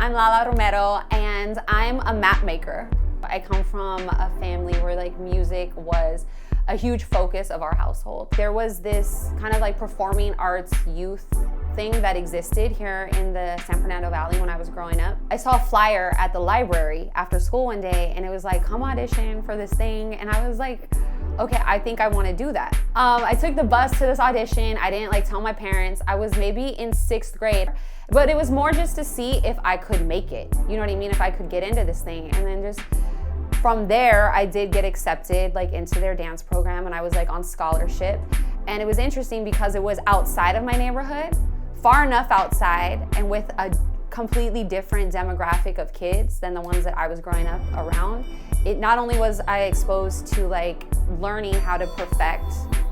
I'm LaLa Romero, and I'm a map maker. I come from a family where like music was a huge focus of our household. There was this kind of like performing arts youth thing that existed here in the San Fernando Valley when I was growing up. I saw a flyer at the library after school one day, and it was like, come audition for this thing. And I was like, okay, I think I want to do that. I took the bus to this audition. I didn't like tell my parents. I was maybe in 6th grade, but it was more just to see if I could make it. You know what I mean? If I could get into this thing. And then just from there, I did get accepted like into their dance program, and I was like on scholarship. And it was interesting because it was outside of my neighborhood, far enough outside, and with a completely different demographic of kids than the ones that I was growing up around. It not only was I exposed to like learning how to perfect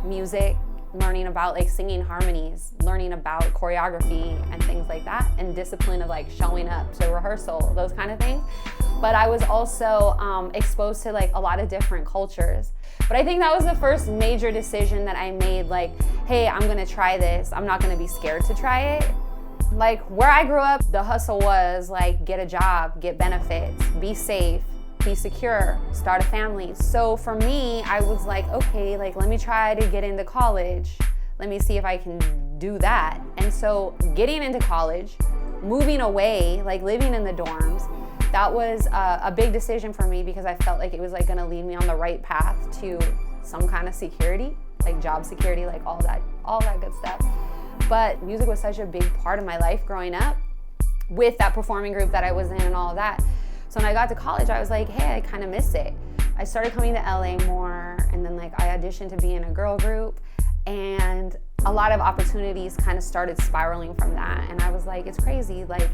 music, learning about like singing harmonies, learning about choreography and things like that, and discipline of like showing up to rehearsal, those kind of things. But I was also exposed to like a lot of different cultures. But I think that was the first major decision that I made, like, hey, I'm gonna try this. I'm not gonna be scared to try it. Like where I grew up, the hustle was like get a job, get benefits, be safe, be secure, start a family. So for me, I was like, okay, like let me try to get into college. Let me see if I can do that. And so getting into college, moving away, like living in the dorms, that was a big decision for me because I felt like it was like gonna lead me on the right path to some kind of security, like job security, like all that good stuff. But music was such a big part of my life growing up with that performing group that I was in and all of that. So when I got to college, I was like, hey, I kind of miss it. I started coming to LA more, and then like I auditioned to be in a girl group, and a lot of opportunities kind of started spiraling from that. And I was like, it's crazy. Like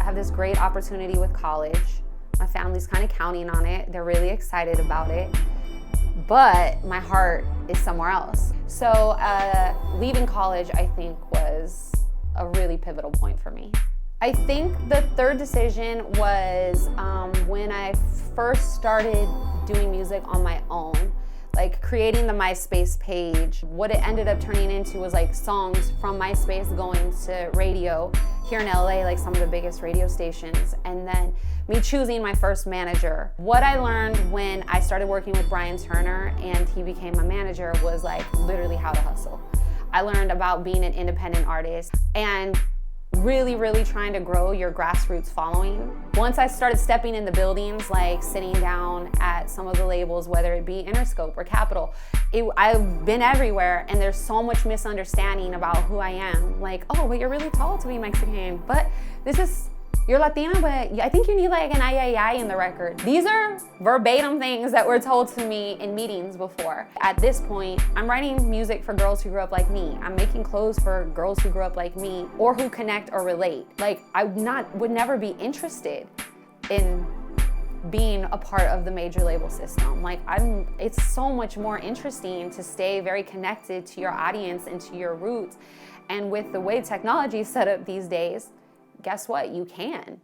I have this great opportunity with college. My family's kind of counting on it. They're really excited about it. But my heart is somewhere else. So leaving college, I think, was a really pivotal point for me. I think the third decision was when I first started doing music on my own, like creating the MySpace page. What it ended up turning into was like songs from MySpace going to radio here in LA, like some of the biggest radio stations, and then me choosing my first manager. What I learned when I started working with Brian Turner and he became my manager was like literally how to hustle. I learned about being an independent artist and really trying to grow your grassroots following. Once I started stepping in the buildings, like sitting down at some of the labels, whether it be Interscope or Capitol, I've been everywhere, and there's so much misunderstanding about who I am. Like, oh, but you're really tall to be Mexican, but you're Latina, but I think you need like an ay in the record. These are verbatim things that were told to me in meetings before. At this point, I'm writing music for girls who grew up like me. I'm making clothes for girls who grew up like me or who connect or relate. Like I would never be interested in being a part of the major label system. Like it's so much more interesting to stay very connected to your audience and to your roots. And with the way technology is set up these days, guess what? You can.